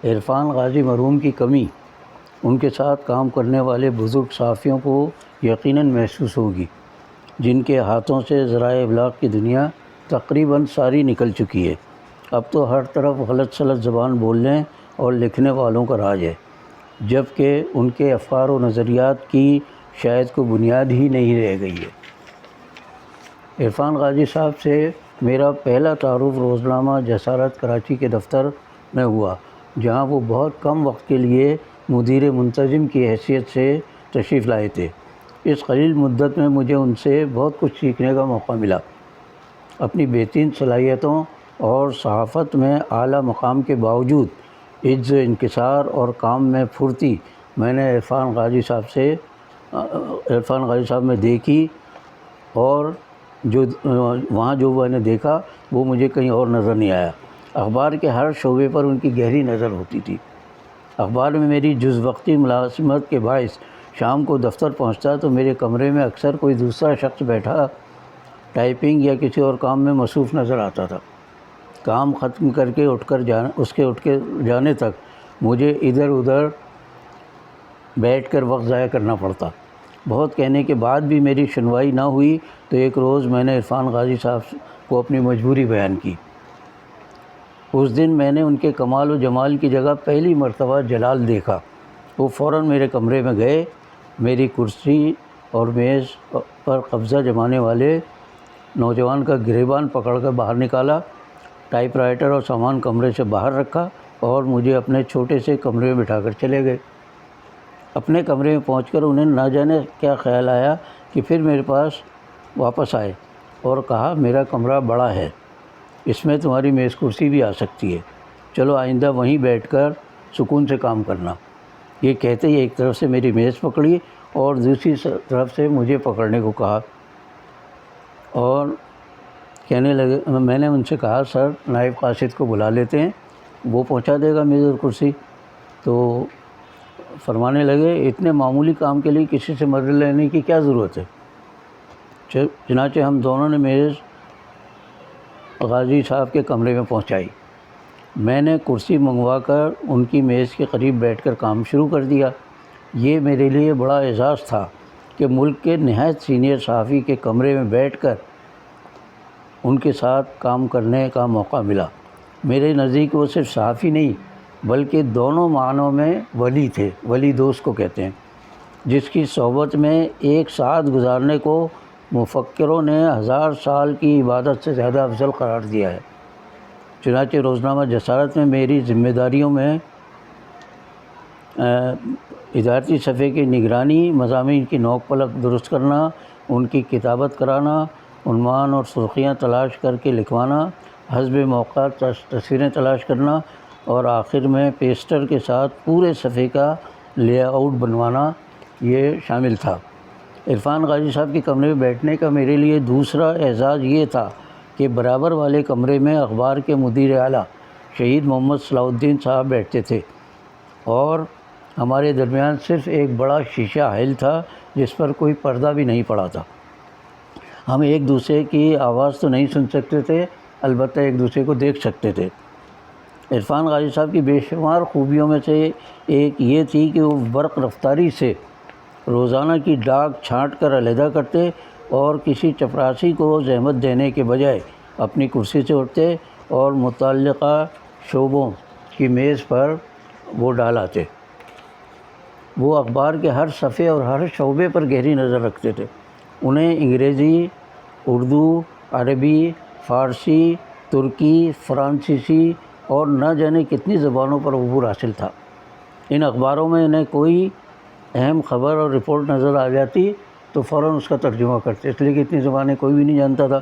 عرفان غازی مرحوم کی کمی ان کے ساتھ کام کرنے والے بزرگ صحافیوں کو یقیناً محسوس ہوگی، جن کے ہاتھوں سے ذرائع ابلاغ کی دنیا تقریباً ساری نکل چکی ہے۔ اب تو ہر طرف غلط سلط زبان بولنے اور لکھنے والوں کا راج ہے، جبکہ ان کے افکار و نظریات کی شاید کوئی بنیاد ہی نہیں رہ گئی ہے۔ عرفان غازی صاحب سے میرا پہلا تعارف روزنامہ جسارت کراچی کے دفتر میں ہوا، جہاں وہ بہت کم وقت کے لیے مدیر منتظم کی حیثیت سے تشریف لائے تھے۔ اس قلیل مدت میں مجھے ان سے بہت کچھ سیکھنے کا موقع ملا۔ اپنی بہترین صلاحیتوں اور صحافت میں اعلیٰ مقام کے باوجود عجز و انکسار اور کام میں پھرتی میں نے عرفان غازی صاحب میں دیکھی، اور وہاں جو میں نے دیکھا وہ مجھے کہیں اور نظر نہیں آیا۔ اخبار کے ہر شعبے پر ان کی گہری نظر ہوتی تھی۔ اخبار میں میری جز وقتی ملازمت کے باعث شام کو دفتر پہنچتا تو میرے کمرے میں اکثر کوئی دوسرا شخص بیٹھا ٹائپنگ یا کسی اور کام میں مصروف نظر آتا تھا۔ کام ختم کر کے اٹھ کے جانے تک مجھے ادھر ادھر بیٹھ کر وقت ضائع کرنا پڑتا۔ بہت کہنے کے بعد بھی میری سنوائی نہ ہوئی تو ایک روز میں نے عرفان غازی صاحب کو اپنی مجبوری بیان کی۔ اس دن میں نے ان کے کمال و جمال کی جگہ پہلی مرتبہ جلال دیکھا۔ وہ فوراً میرے کمرے میں گئے، میری کرسی اور میز پر قبضہ جمانے والے نوجوان کا گریبان پکڑ کر باہر نکالا، ٹائپ رائٹر اور سامان کمرے سے باہر رکھا اور مجھے اپنے چھوٹے سے کمرے میں بٹھا کر چلے گئے۔ اپنے کمرے میں پہنچ کر انہیں نہ جانے کیا خیال آیا کہ پھر میرے پاس واپس آئے اور کہا، میرا کمرہ بڑا ہے، اس میں تمہاری میز کرسی بھی آ سکتی ہے، چلو آئندہ وہیں بیٹھ کر سکون سے کام کرنا۔ یہ کہتے ہی ایک طرف سے میری میز پکڑی اور دوسری طرف سے مجھے پکڑنے کو کہا اور کہنے لگے، میں نے ان سے کہا، سر نائب قاصد کو بلا لیتے ہیں، وہ پہنچا دے گا میز اور کرسی۔ تو فرمانے لگے، اتنے معمولی کام کے لیے کسی سے مدد لینے کی کیا ضرورت ہے؟ چنانچہ ہم دونوں نے میز غازی صاحب کے کمرے میں پہنچائی۔ میں نے کرسی منگوا کر ان کی میز کے قریب بیٹھ کر کام شروع کر دیا۔ یہ میرے لیے بڑا اعزاز تھا کہ ملک کے نہایت سینئر صحافی کے کمرے میں بیٹھ کر ان کے ساتھ کام کرنے کا موقع ملا۔ میرے نزدیک وہ صرف صحافی نہیں بلکہ دونوں معنوں میں ولی تھے۔ ولی دوست کو کہتے ہیں، جس کی صحبت میں ایک ساتھ گزارنے کو مفکروں نے 1000 سال کی عبادت سے زیادہ افضل قرار دیا ہے۔ چنانچہ روزنامہ جسارت میں میری ذمہ داریوں میں ادارتی صفحے کی نگرانی، مضامین کی نوک پلک درست کرنا، ان کی کتابت کرانا، عنوان اور سرخیاں تلاش کر کے لکھوانا، حسب موقع تصویریں تلاش کرنا اور آخر میں پیسٹر کے ساتھ پورے صفحے کا لے آؤٹ بنوانا یہ شامل تھا۔ عرفان غازی صاحب کے کمرے میں بیٹھنے کا میرے لیے دوسرا اعزاز یہ تھا کہ برابر والے کمرے میں اخبار کے مدیر اعلیٰ شہید محمد صلاح الدین صاحب بیٹھتے تھے اور ہمارے درمیان صرف ایک بڑا شیشہ حائل تھا جس پر کوئی پردہ بھی نہیں پڑا تھا۔ ہم ایک دوسرے کی آواز تو نہیں سن سکتے تھے، البتہ ایک دوسرے کو دیکھ سکتے تھے۔ عرفان غازی صاحب کی بے شمار خوبیوں میں سے ایک یہ تھی کہ وہ برق رفتاری سے روزانہ کی ڈاک چھانٹ کر علیحدہ کرتے اور کسی چپراسی کو زحمت دینے کے بجائے اپنی کرسی سے اٹھتے اور متعلقہ شعبوں کی میز پر وہ ڈال آتے۔ وہ اخبار کے ہر صفحے اور ہر شعبے پر گہری نظر رکھتے تھے۔ انہیں انگریزی، اردو، عربی، فارسی، ترکی، فرانسیسی اور نہ جانے کتنی زبانوں پر عبور حاصل تھا۔ ان اخباروں میں انہیں کوئی اہم خبر اور رپورٹ نظر آ جاتی تو فوراً اس کا ترجمہ کرتے، اس لیے کہ اتنی زبانیں کوئی بھی نہیں جانتا تھا،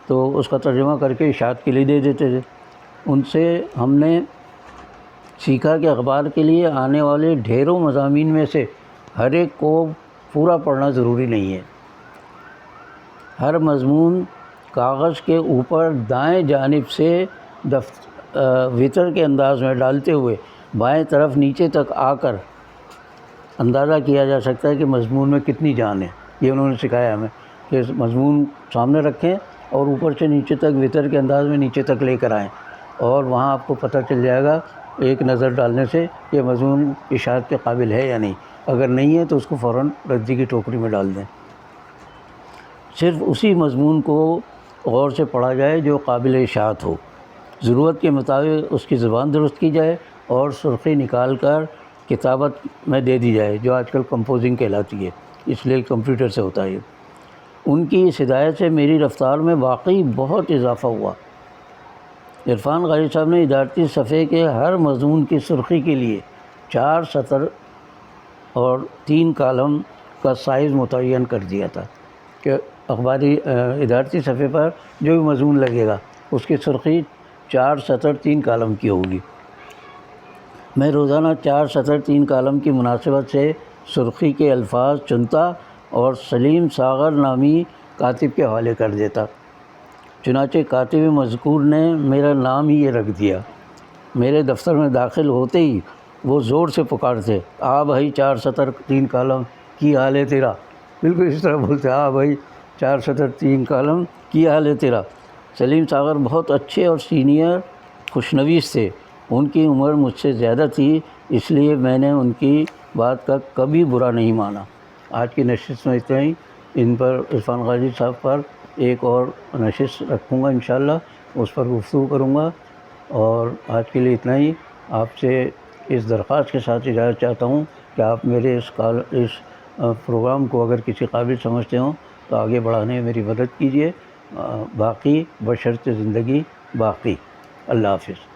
تو اس کا ترجمہ کر کے اشاعت کے لیے دے دیتے تھے۔ ان سے ہم نے سیکھا کہ اخبار کے لیے آنے والے ڈھیروں مضامین میں سے ہر ایک کو پورا پڑھنا ضروری نہیں ہے۔ ہر مضمون کاغذ کے اوپر دائیں جانب سے وتر کے انداز میں ڈالتے ہوئے بائیں طرف نیچے تک آ کر اندازہ کیا جا سکتا ہے کہ مضمون میں کتنی جان ہے۔ یہ انہوں نے سکھایا ہمیں کہ مضمون سامنے رکھیں اور اوپر سے نیچے تک وتر کے انداز میں نیچے تک لے کر آئیں، اور وہاں آپ کو پتہ چل جائے گا ایک نظر ڈالنے سے یہ مضمون اشاعت کے قابل ہے یا نہیں، اگر نہیں ہے تو اس کو فوراً ردی کی ٹوکری میں ڈال دیں۔ صرف اسی مضمون کو غور سے پڑھا جائے جو قابل اشاعت ہو، ضرورت کے مطابق اس کی زبان درست کی جائے اور سرخی نکال کر کتابت میں دے دی جائے، جو آج کل کمپوزنگ کہلاتی ہے، اس لیے کمپیوٹر سے ہوتا ہے۔ ان کی اس ہدایت سے میری رفتار میں واقعی بہت اضافہ ہوا۔ عرفان قاری صاحب نے ادارتی صفحے کے ہر مضمون کی سرخی کے لیے 4 سطر اور 3 کالم کا سائز متعین کر دیا تھا کہ اخباری ادارتی صفحے پر جو بھی مضمون لگے گا اس کی سرخی 4 سطر 3 کالم کی ہوگی۔ میں روزانہ 4 سطر 3 کالم کی مناسبت سے سرخی کے الفاظ چنتا اور سلیم ساغر نامی کاتب کے حوالے کر دیتا۔ چنانچہ کاتب مذکور نے میرا نام ہی یہ رکھ دیا۔ میرے دفتر میں داخل ہوتے ہی وہ زور سے پکارتے، آ بھائی 4 سطر 3 کالم کی حال ہے تیرا، بالکل اس طرح بولتے، آ بھائی 4 سطر 3 کالم کی حال ہے تیرا۔ سلیم ساغر بہت اچھے اور سینئر خوشنویس تھے، ان کی عمر مجھ سے زیادہ تھی، اس لیے میں نے ان کی بات کا کبھی برا نہیں مانا۔ آج کی نشست میں اتنا ہی۔ ان پر عرفان قاری صاحب پر ایک اور نشست رکھوں گا انشاءاللہ، اس پر گفتگو کروں گا، اور آج کے لیے اتنا ہی۔ آپ سے اس درخواست کے ساتھ اجازت چاہتا ہوں کہ آپ میرے اس پروگرام کو اگر کسی قابل سمجھتے ہوں تو آگے بڑھانے میں میری مدد کیجیے، باقی بشرط زندگی باقی۔ اللہ حافظ۔